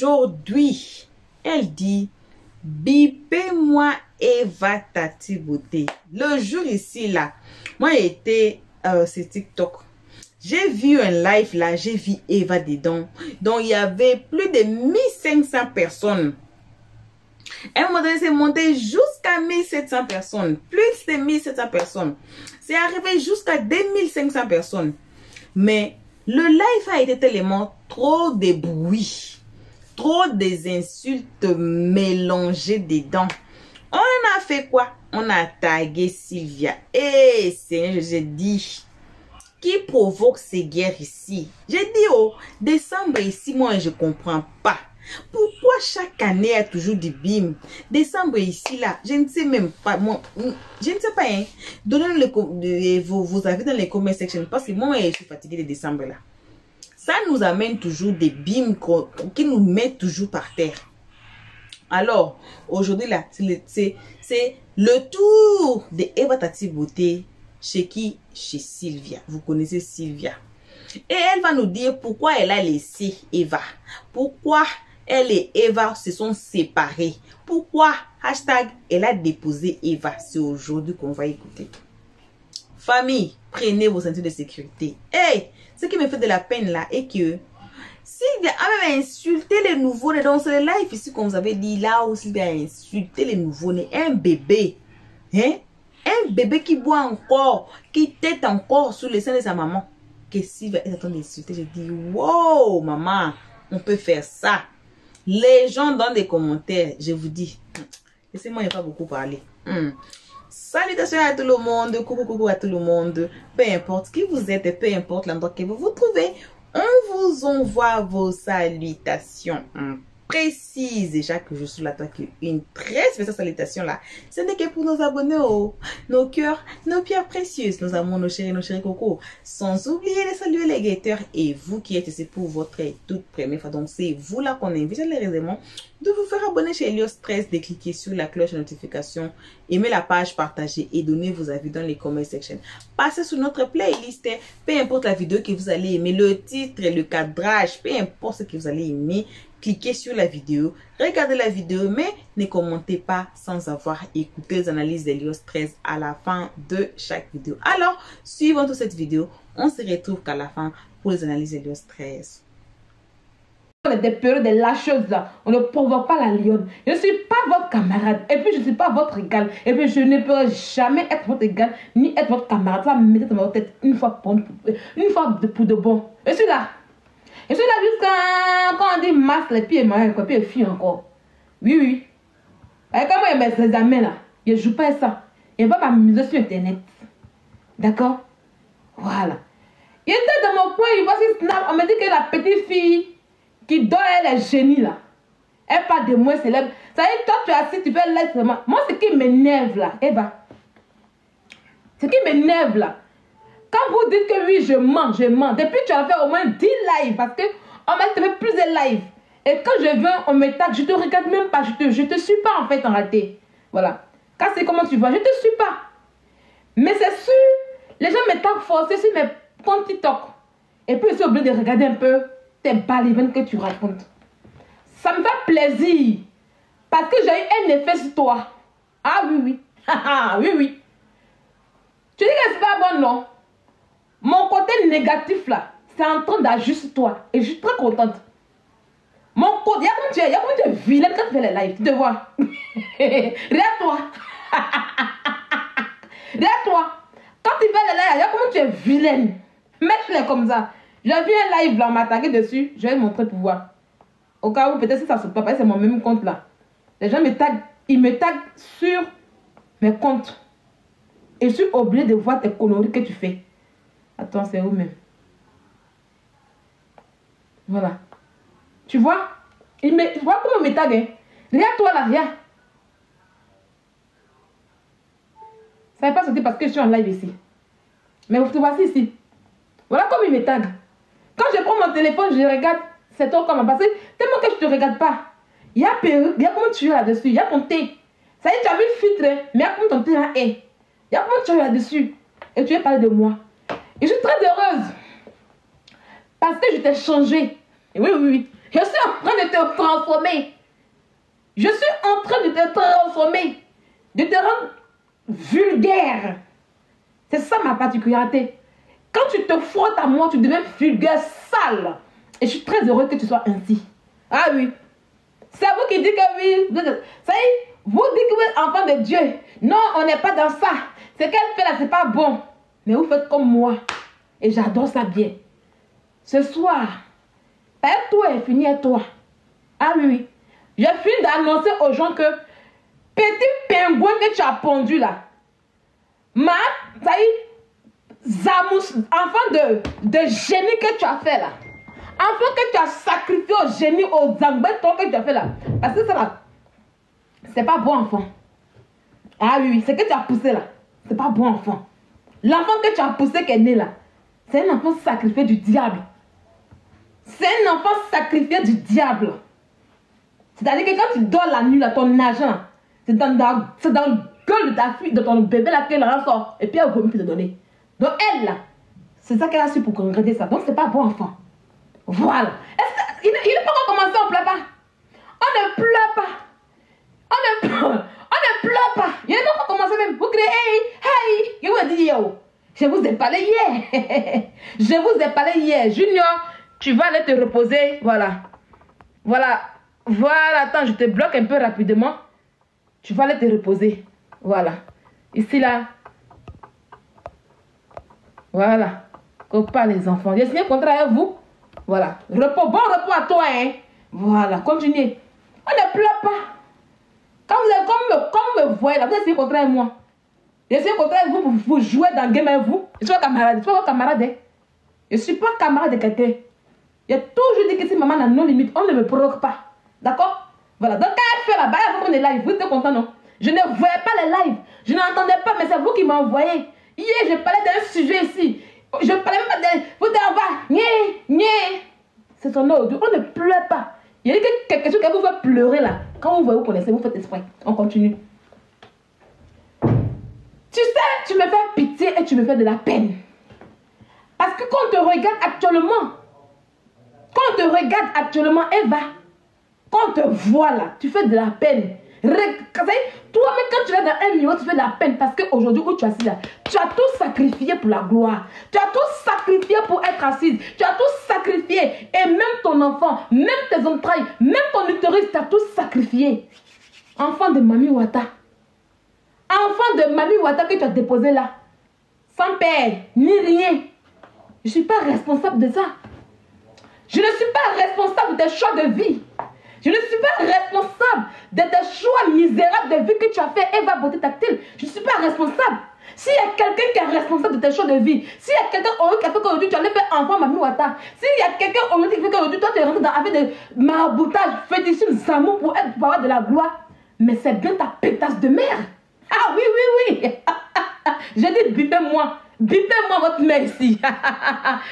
aujourd'hui, elle dit, bipez-moi Eva Tati Beauté. Le jour ici, là, moi, j'étais sur TikTok. J'ai vu un live là, j'ai vu Eva dedans. Donc, il y avait plus de 1500 personnes. À un moment donné, c'est monté jusqu'à 1700 personnes. Plus de 1700 personnes. C'est arrivé jusqu'à 2500 personnes. Mais le live a été tellement trop de bruit. Trop des insultes mélangées dedans. On a fait quoi? On a tagué Sylvia. Et Seigneur, je dis, qui provoque ces guerres ici? J'ai dit, oh, décembre ici, moi, je ne comprends pas. Pourquoi chaque année, il y a toujours du bim? Décembre ici, là, je ne sais même pas. Moi, je ne sais pas, hein. Donnez vos avis dans les comment section. Parce que moi, je suis fatiguée de décembre, là. Ça nous amène toujours des bims qui nous mettent toujours par terre. Alors, aujourd'hui, là, c'est le tour de Eva Tati Beauté. Chez qui? Chez Sylvia. Vous connaissez Sylvia. Et elle va nous dire pourquoi elle a laissé Eva. Pourquoi elle et Eva se sont séparés. Pourquoi, hashtag, elle a déposé Eva. C'est aujourd'hui qu'on va écouter. Famille, prenez vos ceintures de sécurité. Hey, ce qui me fait de la peine là est que Sylvia a même insulté les nouveaux-nés. Donc c'est le live ici qu'on vous avait dit là où Sylvia a insulté les nouveaux-nés. Un bébé. Hein? Un bébé qui boit encore, qui tète encore sous le sein de sa maman. Que Sylvia est en train d'insulter. Je dis, wow, maman, on peut faire ça. Les gens dans les commentaires, je vous dis, laissez-moi ne pas beaucoup parler. Salutations à tout le monde, coucou à tout le monde. Peu importe qui vous êtes, peu importe l'endroit que vous vous trouvez, on vous envoie vos salutations précises. Déjà que je suis là, toi, une très spéciale salutation là. Ce n'est que pour nos abonnés, nos cœurs, nos pierres précieuses, nos amours, nos chéris cocos. Sans oublier de saluer les guetteurs et vous qui êtes ici pour votre toute première fois. Donc c'est vous là qu'on invite chaleureusement de vous faire abonner chez Elios 13, de cliquer sur la cloche de notification, aimer la page, partager et donner vos avis dans les comment section. Passez sur notre playlist, peu importe la vidéo que vous allez aimer, le titre, le cadrage, peu importe ce que vous allez aimer. Cliquez sur la vidéo, regardez la vidéo, mais ne commentez pas sans avoir écouté les analyses d'Elios 13 à la fin de chaque vidéo. Alors, suivant toute cette vidéo, on se retrouve qu'à la fin pour les analyses d'Elios 13. Des périodes de lâcheuse là, on ne provoque pas la lionne. Je ne suis pas votre camarade et puis je ne suis pas votre égal. Et puis je ne peux jamais être votre égal ni être votre camarade. Ça va me mettre dans votre tête une fois pour de bon. Je suis là. Je suis là jusqu'à quand on dit masque, les pieds et puis filles encore. Oui, oui. Et comment il met ses examens là, je ne joue pas ça. Il va m'amuser sur internet. D'accord? Voilà. Il était dans mon coin, il voit si Snap, on me dit que la petite fille qui dort, elle est génie là. Elle parle de moi célèbre. Ça y est, toi tu es assis, tu fais l'aide seulement. Moi, ce qui m'énerve là, Eva. Ce qui m'énerve là. Quand vous dites que oui, je mens. Depuis tu as fait au moins 10 lives. Parce qu'on m'a fait plus de lives. Et quand je viens, on me tag, je te regarde même pas. Je te suis pas en fait en réalité. Voilà. Quand c'est comment tu vois, je te suis pas. Mais c'est sûr, les gens me taguent forcé sur mes comptes TikTok. Et puis je suis obligé de regarder un peu tes balivernes que tu racontes. Ça me fait plaisir. Parce que j'ai eu un effet sur toi. Ah oui, oui. Oui, oui. Tu dis que c'est pas bon, non? Mon côté négatif là, c'est en train d'agir sur toi. Et je suis très contente. Mon côté, il y a comment tu es vilaine quand tu fais les lives. Tu te vois. Regarde-toi. Regarde-toi. Quand tu fais les lives, il y a comment tu es vilaine. Mets-les comme ça. J'ai vu un live là, on m'a tagué dessus. Je vais montrer pour voir. Au cas où peut-être si ça se passe pas, c'est mon même compte là. Les gens me taguent, ils me taguent sur mes comptes. Et je suis obligée de voir tes conneries que tu fais. Attends, c'est où même? Voilà. Tu vois? Tu vois comment il me tague, hein? Regarde-toi là, regarde. Ça n'est pas sauté parce que je suis en live ici. Mais vous te voici ici. Voilà comme il me tague. Quand je prends mon téléphone, je regarde, c'est toi comme parce que tellement que je ne te regarde pas. Il y a perruque, il y a comment tu es là-dessus, il y a ton thé. Ça y est, tu as vu le filtre, mais il y a comment ton thé là est. Il y a comment tu es là-dessus. Et tu veux parler de moi. Et je suis très heureuse. Parce que je t'ai changé. Et oui, oui, oui. Je suis en train de te transformer. Je suis en train de te transformer. De te rendre vulgaire. C'est ça ma particularité. Quand tu te frottes à moi, tu deviens vulgaire, sale. Et je suis très heureux que tu sois ainsi. Ah oui. C'est vous qui dites que oui. Ça y est, vous dites que vous êtes enfant de Dieu. Non, on n'est pas dans ça. Ce qu'elle fait là, c'est pas bon. Mais vous faites comme moi. Et j'adore ça bien. Ce soir, toi est fini à toi. Ah oui, oui. J'ai fini d'annoncer aux gens que petit pingouin que tu as pondu là, ça y est, Zamous, enfant de génie que tu as fait là, enfant que tu as sacrifié au génie, au zambéton que tu as fait là, parce que ça là, c'est pas bon enfant. Ah oui, oui, c'est que tu as poussé là, c'est pas bon enfant. L'enfant que tu as poussé qui est né là, c'est un enfant sacrifié du diable. C'est un enfant sacrifié du diable. C'est-à-dire que quand tu dors la nuit, là, ton argent, c'est dans le gueule de ta fille, de ton bébé là, qu'elle en sort. Et puis elle vomit te donner. Donc elle là, c'est ça qu'elle a su pour regretter ça. Donc c'est pas bon enfant. Voilà. Il n'est pas encore commencé, on ne pleure pas. On ne pleure pas. On ne pleure pas. Il n'est pas encore commencé même. Vous criez, hey, hey. Je vous dis, yo. Je vous ai parlé hier. Je vous ai parlé hier. Junior, tu vas aller te reposer. Voilà. Voilà. Voilà. Attends, je te bloque un peu rapidement. Tu vas aller te reposer. Voilà. Ici, là. Voilà. Copain, les enfants. J'ai signé un contrat avec vous. Voilà. Repos. Bon repos à toi, hein. Voilà. Continuez. On ne pleure pas. Quand vous êtes comme me voyez là, vous avez signé un contrat avec moi. J'ai signé un contrat avec vous pour vous jouer dans le game avec vous. Je suis pas camarade. Je suis pas votre camarade. Hein. Je ne suis pas camarade de quelqu'un. J'ai toujours dit que si maman n'a non limite, on ne me provoque pas. D'accord? Voilà. Donc quand elle fait là-bas, elle va les lives. Vous êtes content, non? Je ne voyais pas les lives. Je n'entendais pas, mais c'est vous qui m'envoyez. Hier, je parlais d'un sujet ici. Je parlais même pas de... Vous êtes en bas. C'est son audio. On ne pleure pas. Il y a quelque chose qui vous fait pleurer là. Quand vous voyez, vous connaissez, vous faites exprès. On continue. Tu sais, tu me fais pitié et tu me fais de la peine. Parce que quand on te regarde actuellement, Eva, quand on te voit là, tu fais de la peine. Toi-même, quand tu es dans un niveau, tu fais de la peine. Parce qu'aujourd'hui, où tu es assis là, tu as tout sacrifié pour la gloire. Tu as tout sacrifié pour être assise. Tu as tout sacrifié. Et même ton enfant, même tes entrailles, même ton utérus, tu as tout sacrifié. Enfant de Mami Wata. Enfant de Mami Wata que tu as déposé là. Sans père, ni rien. Je ne suis pas responsable de ça. Je ne suis pas responsable de tes choix de vie. Je ne suis pas responsable de tes choix misérables de vie que tu as fait, Eva Beauté Tactile. Je ne suis pas responsable. S'il y a quelqu'un qui est responsable de tes choix de vie, s'il y a quelqu'un qui a fait qu'aujourd'hui tu allais faire enfant Mami Wata, s'il y a quelqu'un aujourd'hui qui fait qu'aujourd'hui toi tu es rentré dans avec des maraboutage, fétichisme, zamou pour avoir de la gloire, mais c'est bien ta pétasse de mère. Ah oui, oui, oui. J'ai dit bipez-moi. Bipez-moi votre mère ici.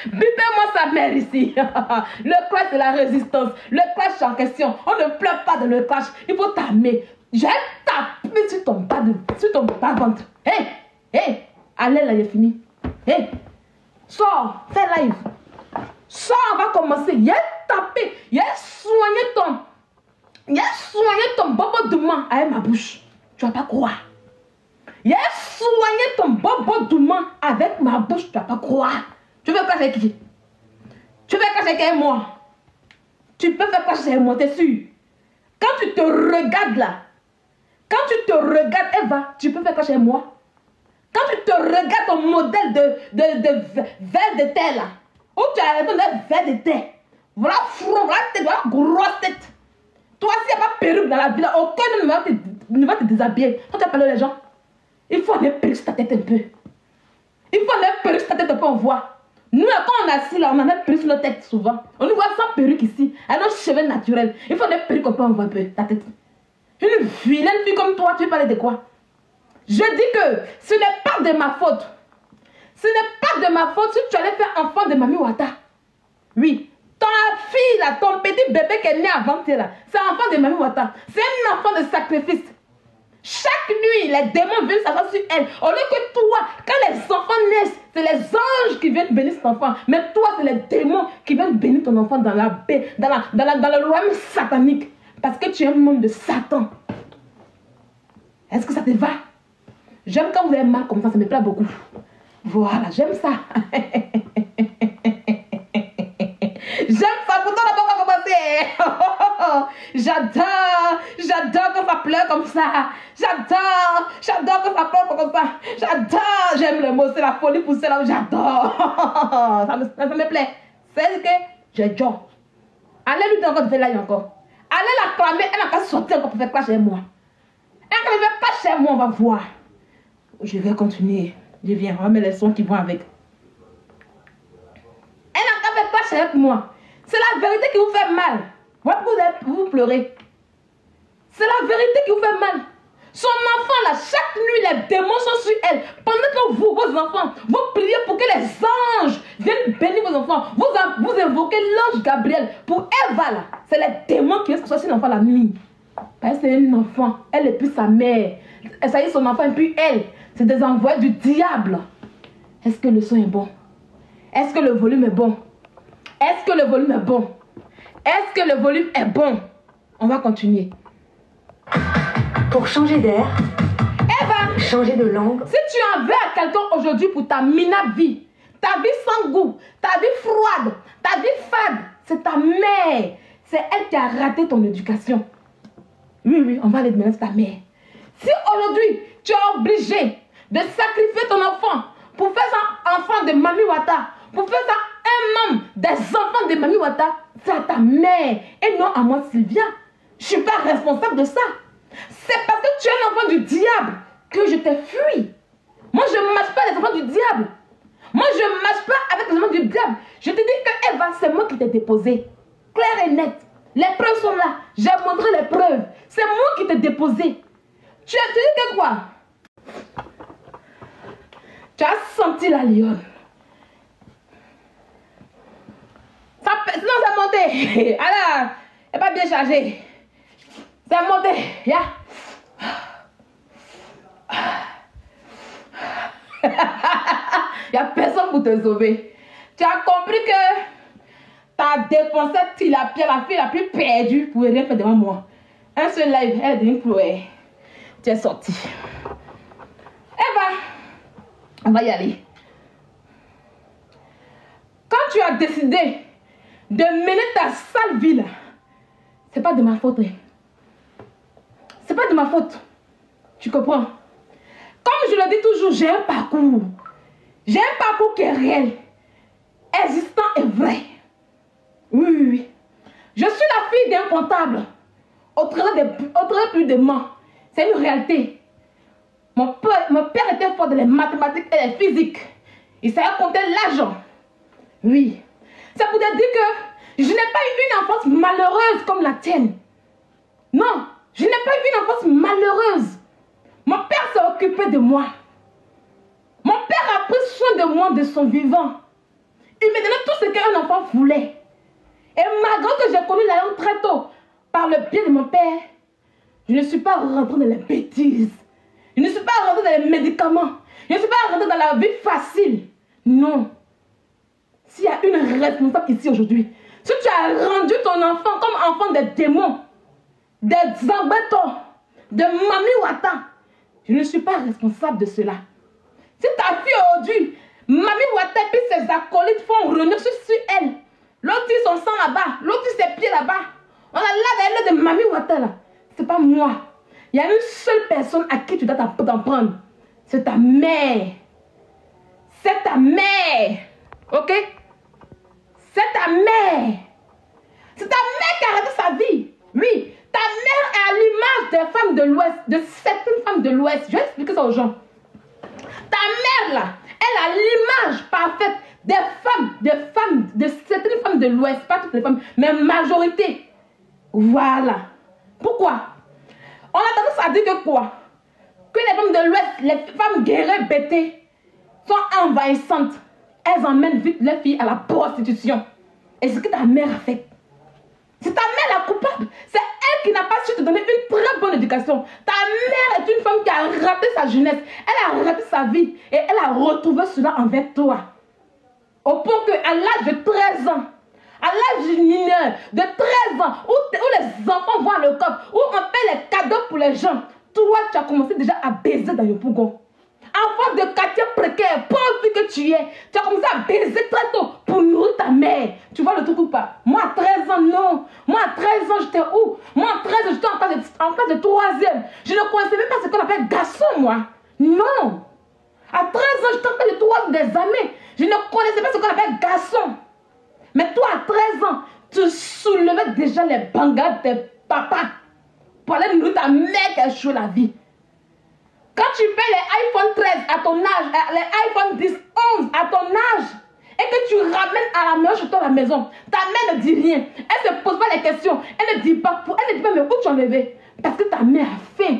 Bipez-moi sa mère ici. Le clash de la résistance. Le clash en question. On ne pleure pas dans le clash. Il faut t'armer. J'ai tapé sur ton bas ventre. Hé, hé. Allez là, il est fini. Hé. Sors. Fais live. Sors, on va commencer. Il a tapé. Il a soigné ton bobo doucement avec ma bouche. Tu vas pas croire. Il a soigné ton bobo doucement avec ma bouche, tu vas pas croire. Tu veux faire avec qui? Tu veux faire avec moi? Tu peux faire avec moi, t'es sûr? Quand tu te regardes là, quand tu te regardes Eva, tu peux faire avec moi? Quand tu te regardes ton modèle de verre de terre là, où tu as arrêté de verre de terre, voilà front, voilà tête, voilà grosse tête. Toi, s'il n'y a pas perruque dans la vie là, aucun ne va te déshabiller. Quand tu as parlé aux gens, il faut aller perruque sur ta tête un peu. Il faut aller perruque sur ta tête un peu, on voit. Nous, là, quand on est assis là, on en a perruque sur notre tête souvent. On nous voit sans perruque ici, à nos cheveux naturels. Il faut aller perruque un peu, on voit un peu ta tête. Une vilaine fille comme toi, tu veux parler de quoi? Je dis que ce n'est pas de ma faute. Ce n'est pas de ma faute si tu allais faire enfant de Mami Wata. Oui. Ta fille là, ton petit bébé qui est né avant toi là, c'est un enfant de Mami Wata. C'est un enfant de sacrifice. Chaque nuit, les démons viennent s'asseoir sur elle. Au lieu que toi, quand les enfants naissent, c'est les anges qui viennent bénir cet enfant. Mais toi, c'est les démons qui viennent bénir ton enfant dans le royaume satanique. Parce que tu es un membre de Satan. Est-ce que ça te va? J'aime quand vous avez mal comme ça me plaît beaucoup. Voilà, j'aime ça. J'aime ça, pourtant on n'a pas commencé. J'adore quand ça pleure comme ça. J'adore quand ça pleure comme ça. J'adore, j'aime le mot, c'est la folie pour cela, j'adore. Ça me plaît. C'est que j'adore. Allez lui dire encore de faire là encore. Allez l'acclamer, elle n'a qu'à sortir encore pour faire clash avec moi. Elle ne fait pas chez moi, on va voir. Je vais continuer. Je viens, on va mettre les sons qui vont avec. Elle n'a qu'à faire clash avec moi. C'est la vérité qui vous fait mal. Vous pleurez. C'est la vérité qui vous fait mal. Son enfant là, chaque nuit, les démons sont sur elle. Pendant que vous, vos enfants, vous priez pour que les anges viennent bénir vos enfants. Vous invoquez l'ange Gabriel. Pour Eva là, c'est les démons qui viennent sur l'enfant la nuit. Parce que c'est un enfant. Elle et puis sa mère. Ça y est, son enfant et puis elle. C'est des envoyés du diable. Est-ce que le son est bon? Est-ce que le volume est bon? Est-ce que le volume est bon? Est-ce que le volume est bon? On va continuer. Pour changer d'air, Eva, changer de langue. si tu en veux à quelqu'un aujourd'hui pour ta minable vie, ta vie sans goût, ta vie froide, ta vie fade, c'est ta mère. C'est elle qui a raté ton éducation. Oui, on va aller demander à ta mère. Si aujourd'hui, tu es obligé de sacrifier ton enfant pour faire ça enfant de Mami Wata, pour faire ça un membre des enfants de Mami Wata, c'est à ta mère et non à moi, Sylvia. Je ne suis pas responsable de ça. C'est parce que tu es un enfant du diable que je t'ai fui. Moi, je ne marche pas les enfants du diable. Moi, je ne marche pas avec les enfants du diable. Je te dis que Eva, c'est moi qui t'ai déposé. Clair et net. Les preuves sont là. J'ai montré les preuves. C'est moi qui t'ai déposé. Tu as dit que quoi? Tu as senti la lionne. Sinon, c'est monté. Alors, elle n'est pas bien chargée. C'est monté. Yeah. Il n'y a personne pour te sauver. Tu as compris que tu as défoncé la fille la plus perdue pour rien faire devant moi. Un seul live, elle est devenue Chloé. Tu es sortie. Eva, on va y aller. Quand tu as décidé de mener ta sale vie là, c'est pas de ma faute. C'est pas de ma faute. Tu comprends? Comme je le dis toujours, j'ai un parcours. J'ai un parcours qui est réel, existant et vrai. Oui. Je suis la fille d'un comptable. Au travers plus de moi. C'est une réalité. Mon père était fort dans les mathématiques et les physiques. Il savait compter l'argent. Oui. C'est pour te dire que je n'ai pas eu une enfance malheureuse comme la tienne. Non, je n'ai pas eu une enfance malheureuse. Mon père s'est occupé de moi. Mon père a pris soin de moi de son vivant. Il me donnait tout ce qu'un enfant voulait. Et malgré que j'ai connu la langue très tôt, par le biais de mon père, je ne suis pas rentrée dans les bêtises. Je ne suis pas rentrée dans les médicaments. Je ne suis pas rentrée dans la vie facile. Non. S'il y a une responsable ici aujourd'hui, si tu as rendu ton enfant comme enfant des démons, des Zambeto, de Mami Wata, je ne suis pas responsable de cela. Si ta fille aujourd'hui, Mami Wata et puis ses acolytes font revenir sur elle, l'autre tire son sang là-bas, l'autre tire ses pieds là-bas, on a là de Mami Wata là, c'est pas moi. Il y a une seule personne à qui tu dois t'en prendre. C'est ta mère. C'est ta mère. Ok? C'est ta mère. C'est ta mère qui a arrêté sa vie. Oui. Ta mère est à l'image des femmes de l'Ouest, de certaines femmes de l'Ouest. Je vais expliquer ça aux gens. Ta mère là, elle a l'image parfaite de certaines femmes de l'Ouest. Pas toutes les femmes, mais majorité. Voilà. Pourquoi? On a tendance à dire que quoi? Que les femmes de l'Ouest, les femmes guerrières bêtées, sont envahissantes. Elles emmènent vite les filles à la prostitution. Et c'est ce que ta mère a fait. C'est ta mère la coupable. C'est elle qui n'a pas su te donner une très bonne éducation. Ta mère est une femme qui a raté sa jeunesse. Elle a raté sa vie. Et elle a retrouvé cela envers toi. Au point qu'à l'âge de 13 ans, à l'âge mineur de 13 ans, où les enfants vont à l'école, où on fait les cadeaux pour les gens, toi, tu as commencé déjà à baiser dans le bougon. Enfant de quartier précaire, pauvre que tu es, tu as commencé à baiser très tôt pour nourrir ta mère. Tu vois le truc ou pas? Moi, à 13 ans, non. Moi, à 13 ans, j'étais où? Moi, à 13 ans, j'étais en classe de 3e. Je ne connaissais même pas ce qu'on appelle garçon, moi. Non. À 13 ans, j'étais en classe de 3e des années. Je ne connaissais pas ce qu'on appelle garçon. Mais toi, à 13 ans, tu soulevais déjà les bangades de tes papas pour aller nourrir ta mère qui a échoué la vie. Quand tu fais les iPhone 13 à ton âge, les iPhone 10, 11 à ton âge, et que tu ramènes à la maison chez toi à la maison, ta mère ne dit rien. Elle ne se pose pas les questions. Elle ne dit pas, mais où tu en levé? Parce que ta mère a faim.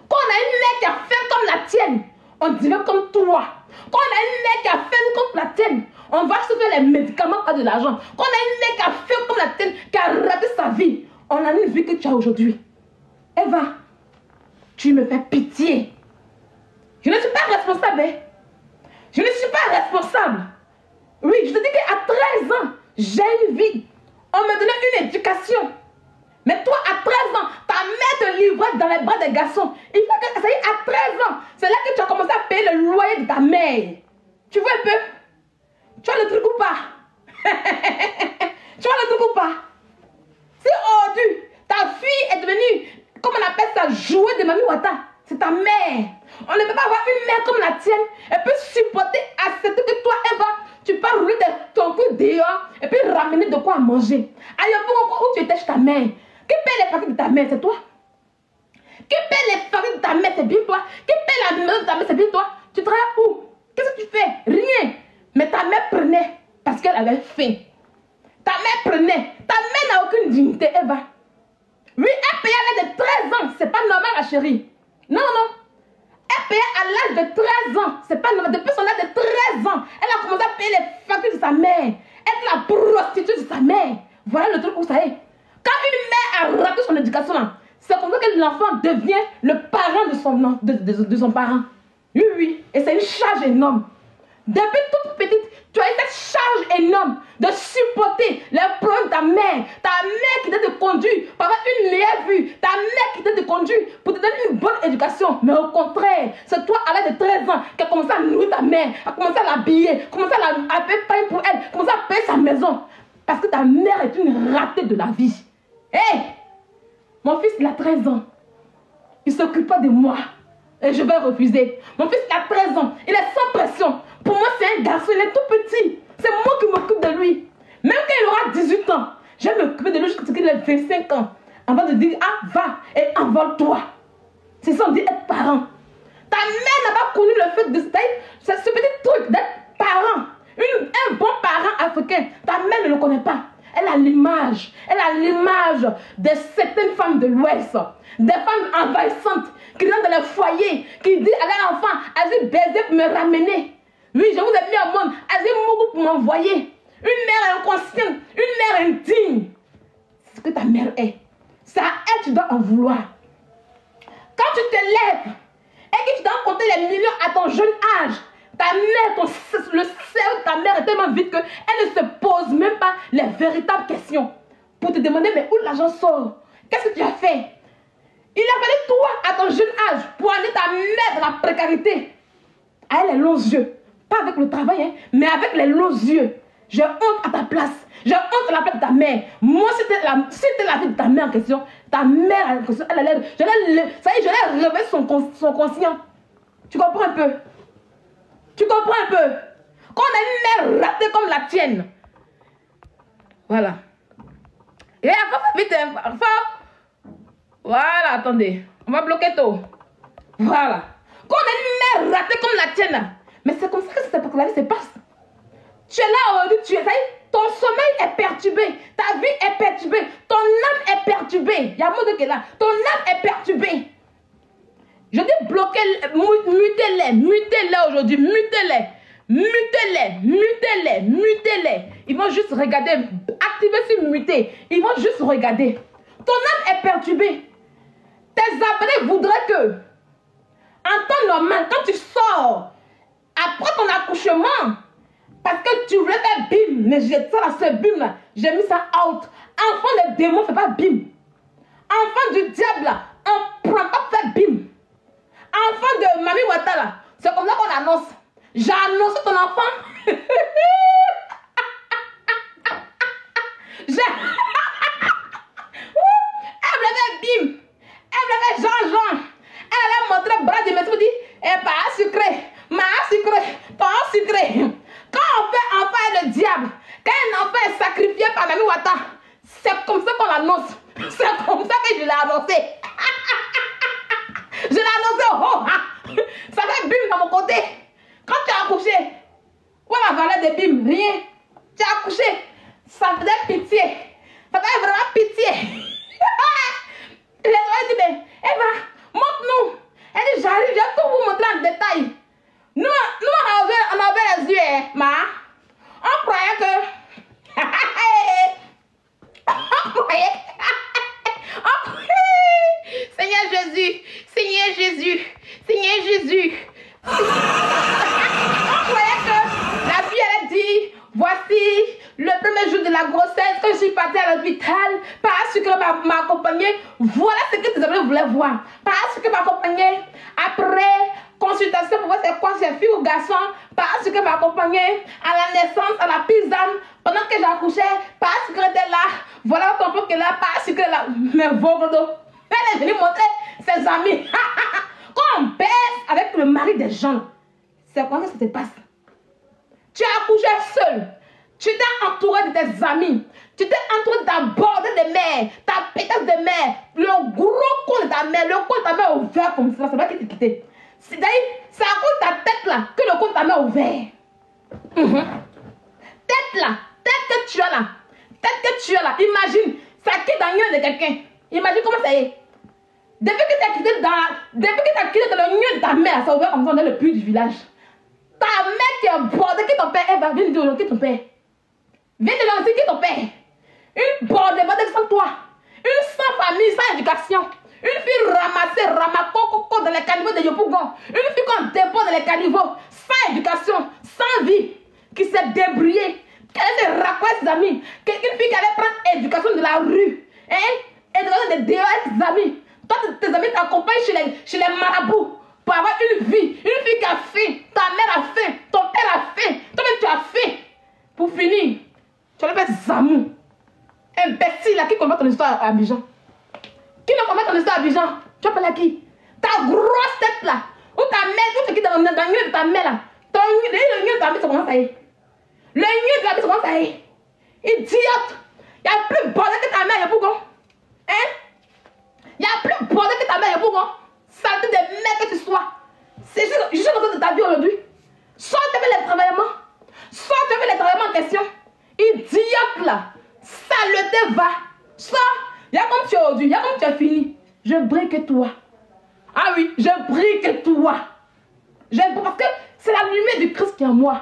Quand on a une mère qui a faim comme la tienne, on dirait comme toi. Quand on a une mère qui a faim comme la tienne, on va se faire les médicaments à de l'argent. Quand on a une mère qui a faim comme la tienne, qui a raté sa vie, on a une vie que tu as aujourd'hui. Eva, tu me fais pitié. Je ne suis pas responsable. Hein? Je ne suis pas responsable. Oui, je te dis qu'à 13 ans, j'ai une vie. On me donnait une éducation. Mais toi, à 13 ans, ta mère te livrait dans les bras des garçons. Il faut que ça y est, à 13 ans, c'est là que tu as commencé à payer le loyer de ta mère. Tu vois un peu? Tu vois le truc ou pas? Tu vois le truc ou pas? C'est aujourd'hui. Ta fille est devenue, comment on appelle ça, jouet de Mami Wata. C'est ta mère. On ne peut pas avoir une mère comme la tienne. Elle peut supporter, accepter que toi, Eva, tu peux rouler ton cul dehors et puis ramener de quoi manger. Ailleurs, où tu étais chez ta mère? Qui paie les factures de ta mère? C'est toi. Qui paie les factures de ta mère? C'est bien toi. Qui paie la maison de ta mère? C'est bien toi. Tu travailles où? Qu'est-ce que tu fais? Rien. Mais ta mère prenait parce qu'elle avait faim. Ta mère prenait. Ta mère n'a aucune dignité, Eva. Oui, elle payait à l'âge de 13 ans. C'est pas normal, ma chérie. Non, non. Elle payait à l'âge de 13 ans. C'est pas normal. Depuis son âge de 13 ans, elle a commencé à payer les factures de sa mère. Elle est la prostituée de sa mère. Voilà le truc où ça est. Quand une mère a raté son éducation, c'est comme ça que l'enfant devient le parent de son parent. Oui, oui. Et c'est une charge énorme. Depuis toute petite, tu as eu cette charge énorme de supporter les problèmes de ta mère. Ta mère qui t'a te conduire pour avoir une meilleure vue. Ta mère qui t'a te conduire pour te donner une bonne éducation. Mais au contraire, c'est toi à l'âge de 13 ans qui a commencé à nourrir ta mère, a commencé à l'habiller, commencé à payer pain pour elle, commencé à payer sa maison. Parce que ta mère est une ratée de la vie. Hé, mon fils il a 13 ans. Il ne s'occupe pas de moi. Et je vais refuser. Mon fils il a 13 ans. Il est sans pression. Pour moi, c'est un garçon. Il est tout petit. C'est moi qui m'occupe de lui. Même quand il aura 18 ans, je vais m'occuper de lui jusqu'à ce qu'il ait 25 ans. Avant de dire, ah, va et envole-toi. C'est ça, on dit être parent. Ta mère n'a pas connu le fait de ce petit truc d'être parent. Un bon parent africain. Ta mère ne le connaît pas. Elle a l'image. Elle a l'image de certaines femmes de l'Ouest. Des femmes envahissantes qui rentrent dans les foyers, qui disent à leur enfant, allez baiser pour me ramener. Oui, je vous ai mis au monde, allez mourir pour m'envoyer. Une mère inconsciente, une mère indigne. C'est ce que ta mère est. C'est à elle que tu dois en vouloir. Quand tu te lèves et que tu dois compter les millions à ton jeune âge, ta mère, le cerveau de ta mère est tellement vite qu'elle ne se pose même pas les véritables questions pour te demander mais où l'argent sort? Qu'est-ce que tu as fait? Il a fallu toi à ton jeune âge pour amener ta mère dans la précarité. Elle a les longs yeux. Pas avec le travail, hein, mais avec les longs yeux. J'ai honte à ta place. J'ai honte à la place de ta mère. Moi, si c'était la vie de ta mère en question, ta mère en question, elle allait, ça y est, je l'ai réveillé son conscient. Tu comprends un peu? Tu comprends un peu? Quand on a une mère ratée comme la tienne. Voilà. Et après, vite, voilà, attendez. On va bloquer tout. Voilà. Quand on a une mère ratée comme la tienne, mais c'est comme ça que la vie se passe. Tu es là aujourd'hui, tu es là, ton sommeil est perturbé, ta vie est perturbée, ton âme est perturbée. Il y a un mot de qui est là. Ton âme est perturbée. Je dis bloquer, mutez-les aujourd'hui, mutez-les. Mutez-les, mutez-les, mutez-les. Ils vont juste regarder. Activez sur muter. Ils vont juste regarder. Ton âme est perturbée. Tes abonnés voudraient que, en temps normal, quand tu sors, après ton accouchement, parce que tu voulais faire bim, mais j'ai ça là, ce bim là, j'ai mis ça out. Enfant de démon, fais pas bim. Enfant du diable là, on prend pas pour faire bim. Enfant de Mami Wata là, c'est comme ça qu'on annonce. J'ai annoncé ton enfant. Elle voulait faire bim. Elle voulait faire Jean-Jean. Elle allait montrer le bras de maître. Elle dit, eh, pas sucré, ma sucré, pas sucré. Quand on fait enfant et le diable, quand un enfant est sacrifié par Mami Wata, c'est comme ça qu'on l'annonce. C'est comme ça que je l'ai annoncé. Je l'ai annoncé, oh, ça fait bim dans mon côté. Quand tu as accouché, où est la valeur de bim? Rien. Tu as accouché, ça faisait pitié. Ça faisait vraiment pitié. Les gens disent, mais Eva, montre-nous. Elle dit, j'arrive, je vais tout vous montrer en détail. Nous on avait les yeux, hein, ma. On croyait que... on croyait... Seigneur Jésus, Seigneur Jésus, Seigneur Jésus. On croyait que la fille elle a dit, voici le premier jour de la grossesse que je suis partie à l'hôpital parce que m'a accompagnée. Voilà ce que tes amis voulaient voir. Parce que m'a accompagnée après consultation pour voir c'est quoi, c'est fille ou garçon. Parce que m'a accompagnée à la naissance, à la pisane, pendant que j'accouchais. Parce qu'elle était là. Voilà ton enfant qui est là. Parce qu'elle est là. Mais Vogodo, elle est venue montrer ses amis. Quand on baisse avec le mari des gens, c'est comment ça se passe? Tu as accouché seul. Tu t'es entouré de tes amis. Tu t'es entouré de ta bordée de mère, ta pétasse de mère, le gros con de ta mère, le con de ta mère ouvert comme ça, c'est pas qui t'a quitté. C'est-à-dire, c'est à cause de ta tête là que le con de ta mère ouvert. Tête là, tête que tu as là, tête que tu as là, imagine, ça quitte dans le de quelqu'un. Imagine comment ça est. Depuis que tu as quitté dans le nid de ta mère, ça a ouvert comme ça dans le puits du village. Ta mère qui est bordée, qui est ton père, elle va venir de qui est ton père. Viens de lancer qui est ton père. Une bordée sans toi. Une sans famille, sans éducation. Une fille ramassée, ramacoco dans les caniveaux de Yopougon. Une fille qu'on dépose dans les caniveaux, sans éducation, sans vie, qui s'est débrouillée, qui allait se raconter ses amis. Une fille qui allait prendre éducation de la rue. Hein? Éducation de dehors ses amis. Toi, tes amis t'accompagnent chez les marabouts pour avoir une vie. Une fille qui a faim. Ta mère a faim. Ton père a faim. Toi-même, tu as faim. Pour finir, tu as fait Zamou. Imbécile là qui commet ton histoire à Abidjan. Qui ne commet ton histoire à Abidjan? Tu as parlé à qui? Ta grosse tête là. Ou ta mère, ou qui dans le nid de ta mère là. Le nid de ta mère, ça commence à y. Le nid de ta mère, ça commence à y. Idiote. Il n'y a plus bordel que ta mère, il y a pourquoi? Hein? Il n'y a plus bordel que ta mère, il y a pourquoi? Saleté de merde que tu sois. C'est juste le cause de ta vie aujourd'hui. Soit tu fais les travaillements. Soit tu fais les travaillements en question. Idiote là. Saleté va. Soit, il y a comme tu es aujourd'hui, il y a comme tu as fini. Je brille que toi. Ah oui, je brille que toi. Parce que c'est la lumière du Christ qui est en moi.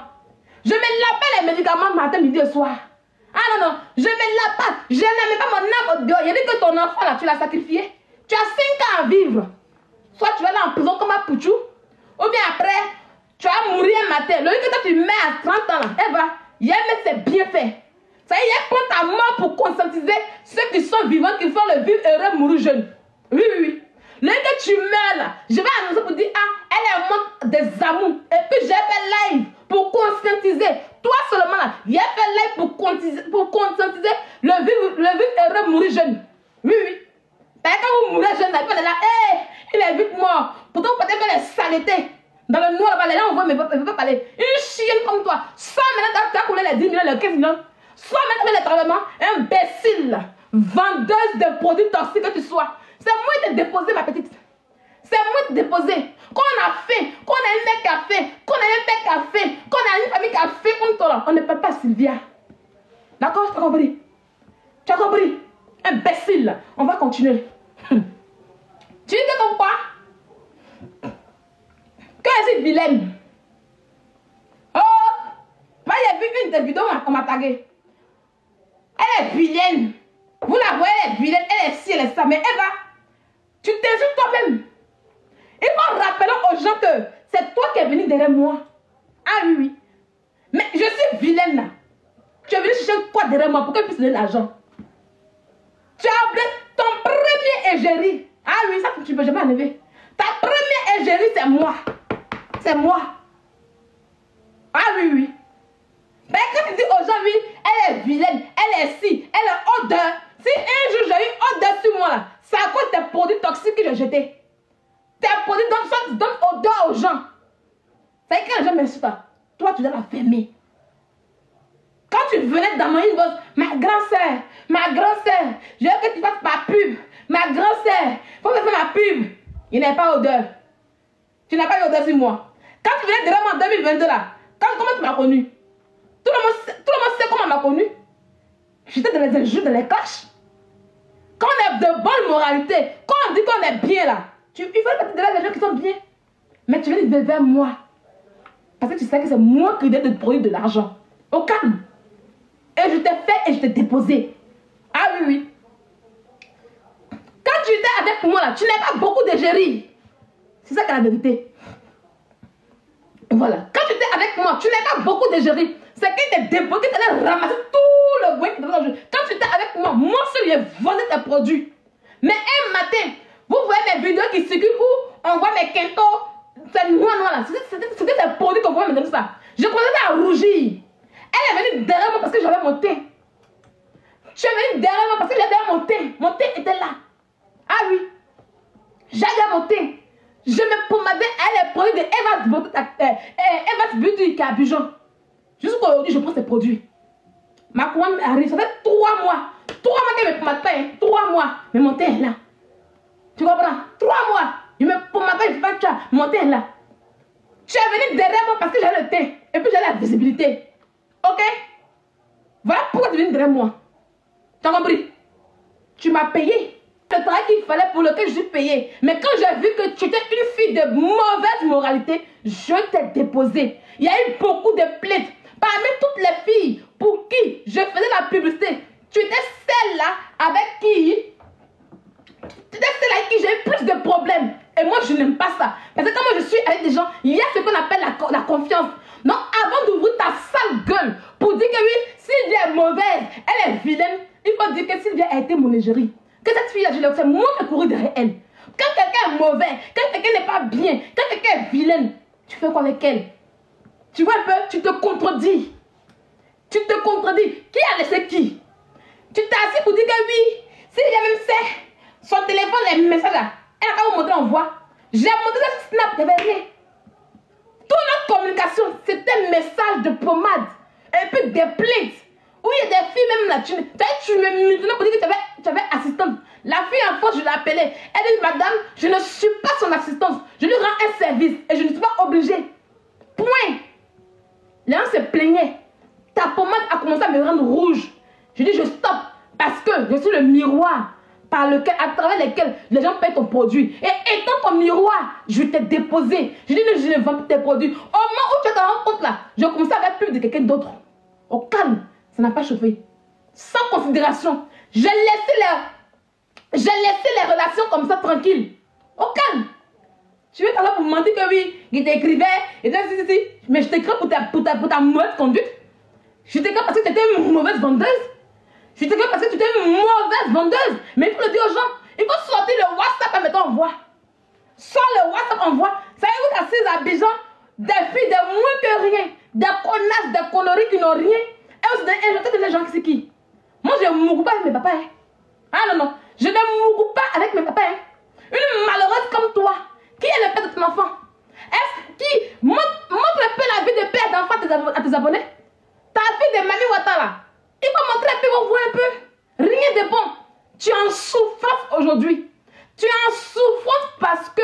Je ne me lave pas les médicaments matin, midi et soir. Ah non, non, je ne me lave pas. Je n'aime pas mon âme au dehors. Il y a dit que ton enfant là, tu l'as sacrifié. Tu as 5 ans à vivre. Soit tu vas aller en prison comme un pouchou, ou bien après, tu vas mourir un matin. Le jour que toi tu mets à 30 ans là, eh ben, il y a c'est bien fait. Ça y est, il prend ta mort pour conscientiser ceux qui sont vivants, qui font le vivre heureux, mourir jeune. Oui, oui, oui. Le jour que tu meurs là, je vais annoncer pour dire, ah, elle est morte des amours. Et puis j'ai fait live pour conscientiser. Toi seulement là, j'ai fait live pour conscientiser le vivre heureux, mourir jeune. Oui, oui. Parce que quand vous mourrez jeune, là, hey, il est vite mort. Pourtant, vous pouvez faire les saletés. Dans le noir, là-bas, là, on voit, mais il ne peut pas parler. Une chienne comme toi. Soit maintenant, tu as coulé les 10 millions, les 15 millions. Soit maintenant, les travaillements, imbécile. Vendeuse de produits toxiques que tu sois. C'est moi de déposer, ma petite. C'est moi de déposer. Quand on a faim, quand on a un mec qui a faim, quand on a un père qui a faim, quand on a une famille qui a faim comme toi, on ne peut pas, Sylvia. D'accord? Tu as compris? Tu as compris? Imbécile. On va continuer. Tu dis que comme quoi? Que est-ce vilaine? Oh, j'ai vu une des vidéos, on m'a tagué. Elle est vilaine. Vous la voyez, elle est vilaine, elle est ci, elle est ça. Mais Eva, tu t'insultes toi-même. Il faut rappeler aux gens que c'est toi qui es venu derrière moi. Ah oui, oui. Mais je suis vilaine là. Tu es venu chercher quoi derrière moi pour qu'elle puisse donner l'argent? Tu as oublié ton premier égérie. Ah oui, ça tu ne peux jamais enlever. Ta première égérie, c'est moi. C'est moi. Ah oui, oui. Mais quand tu dis aux gens, oui, elle est vilaine, elle est ci, elle est odeur. Si un jour j'ai eu odeur sur moi là, c'est à cause des produits toxiques que j'ai jetés. Tes produits donnent odeur aux gens. C'est que les gens m'insultent. Toi, tu dois la fermer. Quand tu venais dans mon inbox, ma grand-sœur, je veux que tu fasses ma pub. Ma grand-sœur, il faut que tu fasses ma pub. Il n'est pas odeur. Tu n'as pas eu odeur sur moi. Quand tu venais derrière moi en 2022 là, comment tu m'as connu? Tout le monde sait comment on m'a connu. J'étais dans les injures, dans les clashs. Quand on est de bonne moralité, quand on dit qu'on est bien là, il faut que tu derrière les gens qui sont bien. Mais tu viens vers moi. Parce que tu sais que c'est moi qui donne de produire de l'argent. Au calme. Et je t'ai fait et je t'ai déposé. Ah oui, oui. Quand tu étais avec moi là, tu n'as pas beaucoup d'égérie. C'est ça qui est la vérité. Voilà. Quand tu étais avec moi, tu n'as pas beaucoup d'égérie. C'est qu'il t'est déposé, tu allais ramasser tout le bruit qui était dans le jeu. Quand tu étais avec moi seul, j'ai vendu tes produits. Mais un matin, vous voyez mes vidéos qui circulent où on voit mes quintos, c'est noir là. C'était des produits qu'on voit maintenant ça. Je commençais à rougir. Elle est venue derrière moi parce que j'avais mon teint. Tu es venu derrière moi parce que j'avais mon teint. Mon teint était là. Ah oui. J'avais mon teint. Je me pomadais à les produits de Eva's Beauty qui est à Abidjan. Jusqu'à aujourd'hui, je prends ces produits. Ma couronne arrive, ça fait 3 mois. 3 mois qu'elle me pomade pas, hein. 3 mois. Mais mon teint est là. Tu comprends? 3 mois. Je me pomade pas, je fais pas ça. Mon teint est là. Tu es venu derrière moi parce que j'ai le teint. Et puis j'ai la visibilité. Ok? Voilà pourquoi tu es venu derrière moi. Tu as compris? Tu m'as payé le travail qu'il fallait pour lequel je suis payé. Mais quand j'ai vu que tu étais une fille de mauvaise moralité, je t'ai déposé. Il y a eu beaucoup de plaintes. Parmi toutes les filles pour qui je faisais la publicité, tu étais celle-là avec qui j'ai eu plus de problèmes. Et moi, je n'aime pas ça. Parce que quand moi je suis avec des gens, il y a ce qu'on appelle la confiance. Donc, avant d'ouvrir ta sale gueule pour dire que oui, Sylvia est mauvaise, elle est vilaine, il faut dire que Sylvia a été mon égérie. Que cette fille-là, c'est moi qui ai couru derrière elle. Quand quelqu'un est mauvais, quand quelqu'un n'est pas bien, quand quelqu'un est vilaine, tu fais quoi avec elle? Tu vois un peu, tu te contredis. Tu te contredis. Qui a laissé qui? Tu t'es assis pour dire que oui, Sylvia même sait, son téléphone, les messages là, elle a pas montré en voix. J'ai montré ça sur Snap, il n'y avait rien. Toute notre communication, c'était un message de pommade. Et puis des plaintes. Oui, il y a des filles même là. Tu me maintenant pour dire que tu avais assistante. La fille en face, je l'ai appelée. Elle dit, madame, je ne suis pas son assistante. Je lui rends un service et je ne suis pas obligée. Point. Les gens se plaignaient. Ta pommade a commencé à me rendre rouge. Je dis, je stoppe. Parce que je suis le miroir par lequel, à travers lequel les gens payent ton produit. Et étant ton miroir, je t'ai déposé. Je dis, je ne vends pas tes produits. Au moment où tu te rends compte là, je commençais à faire plus de quelqu'un d'autre. Au calme, ça n'a pas chauffé. Sans considération. J'ai laissé les relations comme ça tranquilles. Au calme. Tu veux t'aller pour me mentir que oui, il t'écrivait, et si. Mais je t'écris pour ta mauvaise conduite. Je t'écris parce que tu étais une mauvaise vendeuse. Je t'écris parce que tu étais une mauvaise vendeuse. Mais il faut le dire aux gens. Il faut sortir le WhatsApp et mettre en voix. Sors le WhatsApp en voix. Ça y est, vous assise à Abidjan, des filles de moins que rien, des connasses, des conneries qui n'ont rien. Et vous inventez des gens qui c'est qui? Moi, je ne m'occupe pas avec mes papas. Hein. Ah non. Je ne m'occupe pas avec mes papas. Hein. Une malheureuse comme toi, qui est le père de ton enfant? Qui montre un peu la vie de père d'enfant à tes abonnés? Ta fille de Mamie Ouattara, il faut montrer un peu, on voit un peu. Rien de bon. Tu es en souffrance aujourd'hui. Tu es en souffrance parce que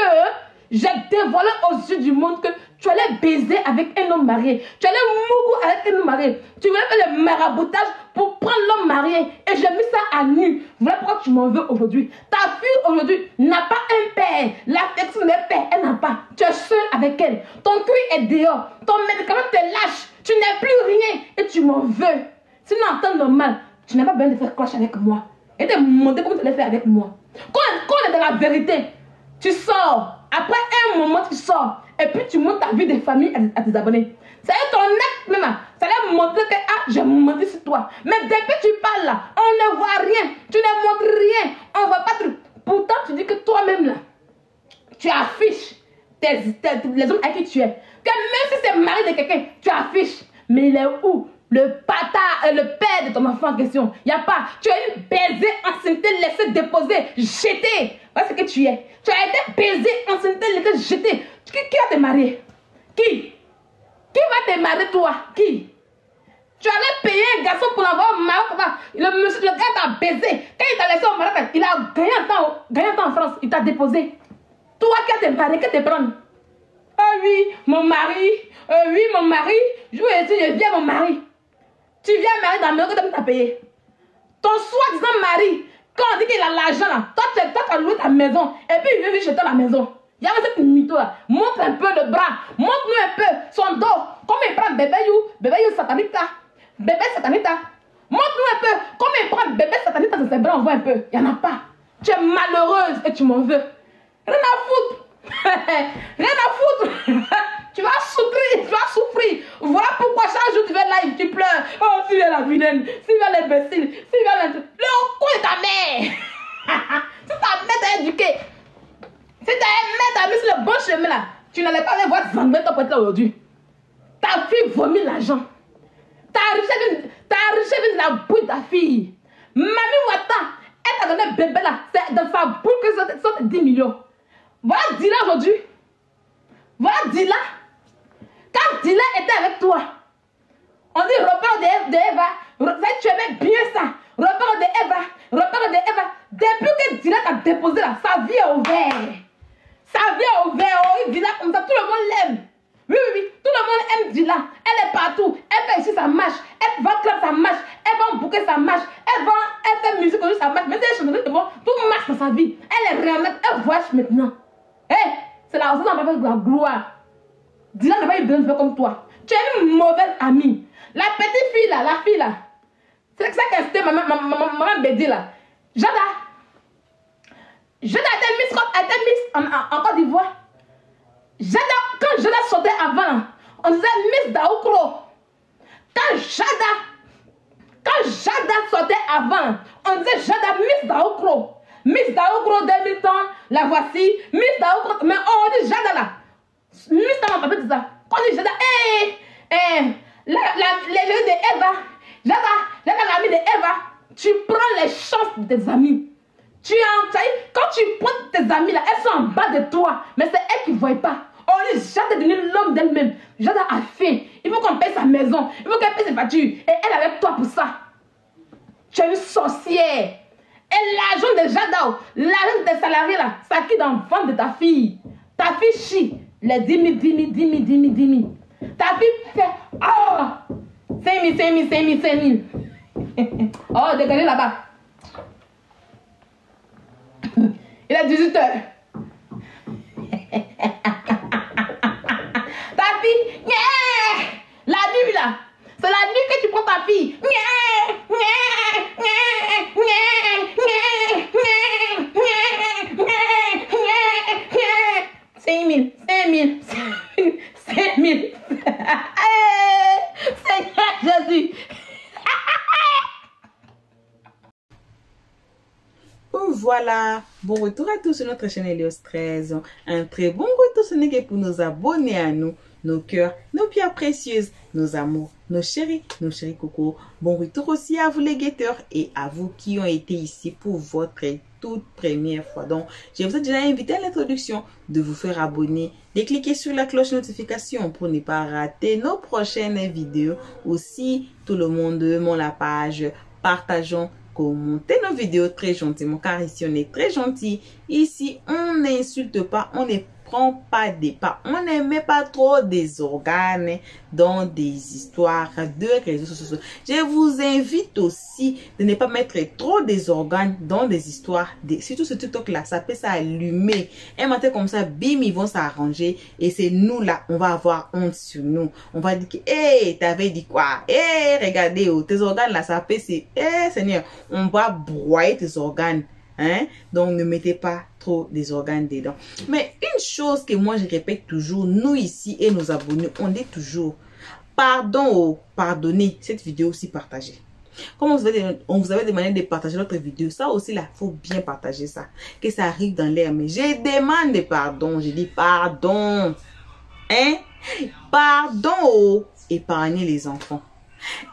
j'ai dévoilé aux yeux du monde que tu allais baiser avec un homme marié. Tu allais mourir avec un homme marié. Tu voulais faire le maraboutage pour prends l'homme marié et j'ai mis ça à nu. Voilà pourquoi tu m'en veux aujourd'hui. Ta fille aujourd'hui n'a pas un père. L'affection des pères, elle n'a pas. Tu es seul avec elle. Ton cri est dehors. Ton médicament te lâche. Tu n'es plus rien et tu m'en veux. Sinon, en temps normal, tu n'as pas besoin de faire cloche avec moi. Et de monter comme tu l'as fait avec moi. Quand on est dans la vérité, tu sors. Après un moment, tu sors. Et puis tu montes ta vie de famille à tes abonnés. Ça y est, ton acte même, ça allait montrer que j'ai menti sur toi. Mais depuis que tu parles là, on ne voit rien. Tu ne montres rien. On ne voit pas tout. Pourtant, tu dis que toi-même là, tu affiches les hommes avec qui tu es. Que même si c'est le mari de quelqu'un, tu affiches. Mais il est où? Le père de ton enfant en question. Il n'y a pas. Tu as eu baisé, enceinte, laissé déposer, jeté. Voilà ce que tu es. Tu as été baisé, enceinte, laissé jeté. Qui va te marier? Qui va te marier toi? Qui? Tu allais payer un garçon pour l'avoir marié. Le monsieur, le gars t'a baisé. Quand il t'a laissé au mariage, il a gagné un temps en France. Il t'a déposé. Toi qui as te marié, que te prendre? Ah oui, mon mari. Oui, mon mari. Je viens mon mari. Tu viens marier dans la maison que tu as payé. Ton soi-disant mari, quand on dit qu'il a l'argent là, toi tu as loué ta maison. Et puis il veut venir chez toi à la maison. Il y a cette mytho là. Montre un peu le bras. Montre-nous un peu son dos. Comment il prend bébé you satanita. Bébé satanita. Montre-nous un peu. Comment il prend bébé satanita dans ses bras. On voit un peu. Il n'y en a pas. Tu es malheureuse et tu m'en veux. Rien à foutre. Rien à foutre. Tu vas souffrir. Voilà pourquoi chaque jour tu vas live, tu pleures. Oh, si vient la vilaine, si vient l'imbécile, si vient le coup de ta mère. Si ta mère t'a éduqué, si ta mère t'a mis sur le bon chemin là, tu n'allais pas aller voir Zangbe ton pote là aujourd'hui. Ta fille vomit l'argent. Ta richesse vient de la bouille de ta fille. Mamie Wata, elle t'a donné bébé là, c'est dans sa bouille que ça 10 millions. Voilà Dila aujourd'hui. Voilà Dila. Quand Dila était avec toi, on dit repère de Eva. Tu aimais bien ça. Repère de Eva. Depuis que Dila t'a déposé là, sa vie est ouverte. Sa vie est ouverte. Oh, Dila comme ça, tout le monde l'aime. Oui. Tout le monde aime Dila. Elle est partout. Elle fait ici sa marche. Elle va club sa marche. Elle va bouquer sa marche. Elle fait musique aujourd'hui sa marche. Mais elle chante de bon. Tout marche dans sa vie. Elle est remettre. Elle voyage maintenant. C'est la raison de la gloire. Dila n'a pas eu besoin de faire comme toi. Tu es une mauvaise amie. La petite fille là, la fille là. C'est ça que c'était maman Bédi là. Jada a été Miss en Côte d'Ivoire. Quand Jada sortait avant, on disait Miss Daoukro. Quand Jada sortait avant, on disait Jada Miss Daoukro. Miss Daoukro 2000 ans, la voici. Miss Daoukro, mais on dit Jada là. Miss Daoukro, on dit ça. Quand on dit Jada, les jeux de Eva, Jada, l'ami de Eva, tu prends les chances de tes amis. Quand tu prends tes amis là, elles sont en bas de toi, mais c'est elles qui ne voient pas. On dit Jada est devenu l'homme d'elle-même. Jada a fait. Il faut qu'on paye sa maison. Il faut qu'elle paye ses factures. Et elle est avec toi pour ça. Tu es une sorcière. Et l'argent de Jada, l'argent de tes salariés là, ça quitte dans le ventre de ta fille. Ta fille chie. Les 10 000. Ta fille fait, oh, 5 000. Oh, dégagez là-bas. Il est 18 h. Ta fille, la nuit là, c'est la nuit que tu prends ta fille. 5 000. Seigneur Jésus. Voilà, bon retour à tous sur notre chaîne Elios 13. Un très bon retour, ce n'est que pour nos abonnés à nous, nos cœurs, nos pierres précieuses, nos amours, nos chéris cocos. Bon retour aussi à vous les guetteurs et à vous qui ont été ici pour votre toute première fois. Donc, je vous ai déjà invité à l'introduction de vous faire abonner, de cliquer sur la cloche notification pour ne pas rater nos prochaines vidéos. Aussi, tout le monde, la page, partageons, commentez nos vidéos très gentiment car ici on est très gentil. Ici on n'insulte pas, on est prend pas des pas. On n'aimait pas trop des organes dans des histoires de réseaux sociaux. Je vous invite aussi de ne pas mettre trop des organes dans des histoires. Surtout ce TikTok-là, ça peut s'allumer. Un matin comme ça, bim, ils vont s'arranger. Et c'est nous là, on va avoir honte sur nous. On va dire que, hé, t'avais dit quoi? Hé, regardez, oh, tes organes là, ça peut, c'est, hé, Seigneur, on va broyer tes organes. Hein? Donc, ne mettez pas trop des organes dedans. Mais une chose que moi, je répète toujours, nous ici et nos abonnés, on dit toujours, pardon, pardonnez, cette vidéo aussi partagée. Comme on vous avait demandé de partager notre vidéo, ça aussi là, il faut bien partager ça. Que ça arrive dans l'air. Mais je demande pardon, je dis pardon. Hein? Pardon, épargnez les enfants.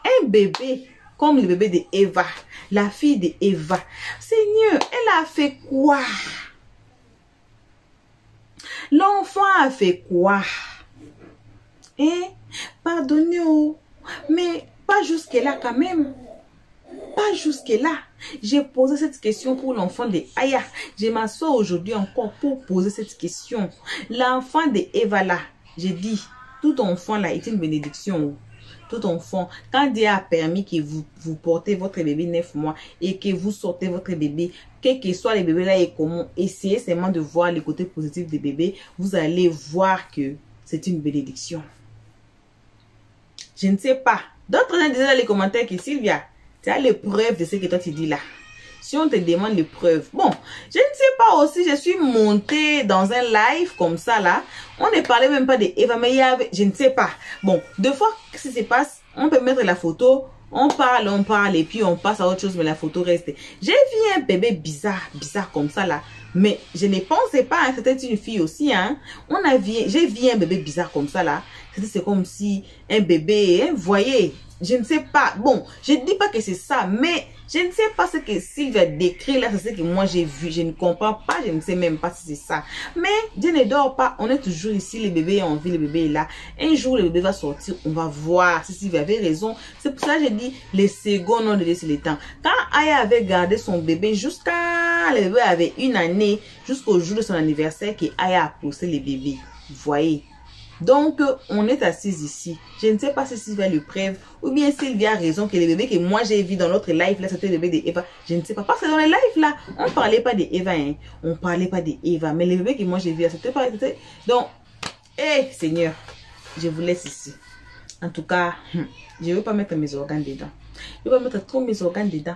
Un bébé, comme le bébé de Eva, la fille de Eva. Seigneur, elle a fait quoi? L'enfant a fait quoi? Hein? Pardonnez, mais pas jusque-là quand même. Pas jusque-là. J'ai posé cette question pour l'enfant de Aya. Je m'assois aujourd'hui encore pour poser cette question. L'enfant de Eva là, j'ai dit, tout enfant là est une bénédiction. Tout enfant, quand Dieu a permis que vous portez votre bébé 9 mois et que vous sortez votre bébé, quel que soit les bébés là et comment, essayez seulement de voir les côtés positifs des bébés, vous allez voir que c'est une bénédiction. Je ne sais pas. D'autres gens disaient dans les commentaires que Sylvia, tu as les preuves de ce que toi tu dis là. Si on te demande les preuves. Bon, je ne sais pas aussi, je suis montée dans un live comme ça là. On ne parlait même pas d'Eva, mais il y avait, je ne sais pas. Bon, deux fois que ça se passe, on peut mettre la photo, on parle et puis on passe à autre chose, mais la photo reste. J'ai vu un bébé bizarre comme ça là. Mais je ne pensais pas, c'était une fille aussi, hein. J'ai vu un bébé bizarre comme ça là. C'est comme si un bébé, hein, voyez, je ne sais pas. Bon, je ne dis pas que c'est ça, mais je ne sais pas ce que Sylvia décrit là, c'est ce que moi j'ai vu. Je ne comprends pas, je ne sais même pas si c'est ça. Mais Dieu ne dort pas, on est toujours ici, le bébé est en vie, le bébé est là. Un jour, le bébé va sortir, on va voir si Sylvia avait raison. C'est pour ça que j'ai dit, les secondes ont donné sur le temps. Quand Aya avait gardé son bébé jusqu'à, le bébé avait 1 année, jusqu'au jour de son anniversaire, que Aya a poussé le bébé. Vous voyez? Donc, on est assis ici. Je ne sais pas si Sylvia le preuve ou bien Sylvia a raison que le bébé que moi j'ai vu dans notre live là, c'était le bébé d'Eva. Je ne sais pas. Parce que dans le live là, on parlait pas d'Eva, hein. On parlait pas d'Eva. Mais le bébé que moi j'ai vu, c'était pas... Donc, Seigneur, je vous laisse ici. En tout cas, je ne veux pas mettre mes organes dedans. Je ne veux pas mettre trop mes organes dedans.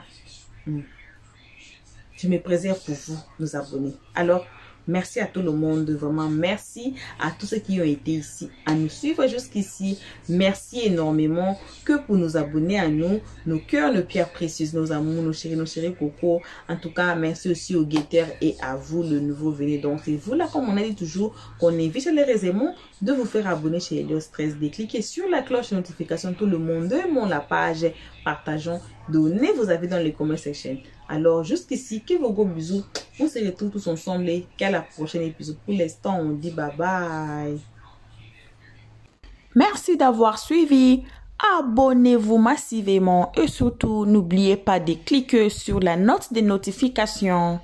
Je me préserve pour vous, nos abonnés. Alors, merci à tout le monde, vraiment merci à tous ceux qui ont été ici à nous suivre jusqu'ici. Merci énormément que pour nous abonner à nous, nos cœurs, nos pierres précieuses, nos amours, nos chéris coco. En tout cas, merci aussi aux guetteurs et à vous le nouveau venu. Donc c'est vous là, comme on a dit toujours, qu'on invite chaleureusement de vous faire abonner chez Helios Stress, de cliquer sur la cloche de notification, tout le monde, aimons la page, partageons, donnez vos avis dans les comment section. Alors jusqu'ici, que vos gros bisous. On se retrouve tous ensemble et qu'à la prochaine épisode. Pour l'instant, on dit bye bye. Merci d'avoir suivi. Abonnez-vous massivement et surtout, n'oubliez pas de cliquer sur la note de notification.